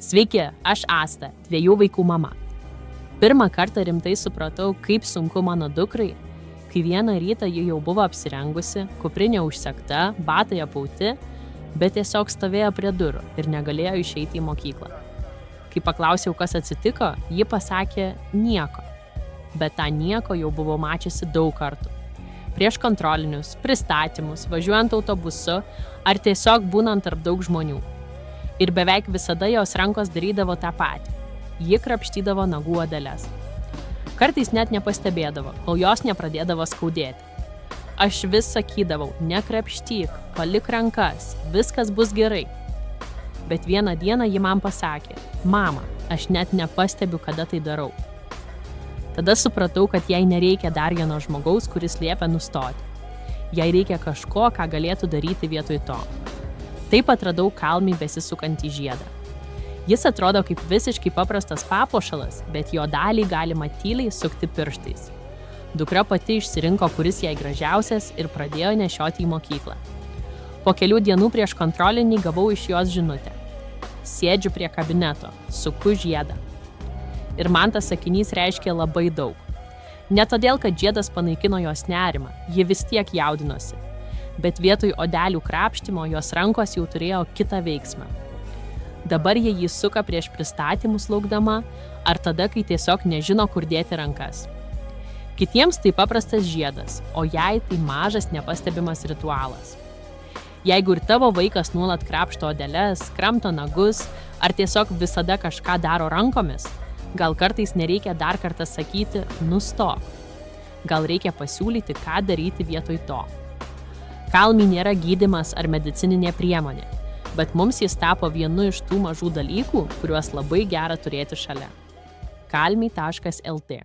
Sveiki, aš Asta, 2 vaikų mama. Pirmą kartą rimtai supratau, kaip sunku mano dukrai, kai vieną rytą ji jau buvo apsirengusi, kuprinė užsegta, batai apauti, bet tiesiog stovėjo prie durų ir negalėjo išeiti į mokyklą. Kai paklausiau, kas atsitiko, ji pasakė nieko. Bet tą nieko jau buvau mačiusi daug kartų. Prieš kontrolinius, pristatymus, važiuojant autobusu ar tiesiog būnant tarp daug žmonių. Ir beveik visada jos rankos darydavo tą patį. Ji krapštydavo nagų odeles. Kartais net nepastebėdavo, kol jos nepradėdavo skaudėti. Aš vis sakydavau, nekrapštyk, palik rankas, viskas bus gerai. Bet vieną dieną ji man pasakė, mama, aš net nepastebiu, kada tai darau. Tada supratau, kad jai nereikia dar vieno žmogaus, kuris liepia nustoti. Jai reikia kažko, ką galėtų daryti vietoj to. Taip atradau Calmį besisukantį žiedą. Jis atrodo kaip visiškai paprastas papuošalas, bet jo dalį galima tyliai sukti pirštais. Dukra pati išsirinko, kuris jai gražiausias ir pradėjo nešioti į mokyklą. Po kelių dienų prieš kontrolinį gavau iš jos žinutę. Sėdžiu prie kabineto, suku žiedą. Ir man tas sakinys reiškia labai daug. Ne todėl, kad žiedas panaikino jos nerimą, ji vis tiek jaudinosi. Bet vietoj odelių krapštimo jos rankos jau turėjo kitą veiksmą. Dabar jie jį suka prieš pristatymus laukdama, ar tada, kai tiesiog nežino, kur dėti rankas. Kitiems tai paprastas žiedas, o jai tai mažas nepastebimas ritualas. Jeigu ir tavo vaikas nuolat krapšto odeles, kramto nagus, ar tiesiog visada kažką daro rankomis, gal kartais nereikia dar kartą sakyti nustok. Gal reikia pasiūlyti, ką daryti vietoj to. Calmį nėra gydymas ar medicininė priemonė, bet mums jis tapo vienu iš tų mažų dalykų, kuriuos labai gera turėti šalia. calmy.lt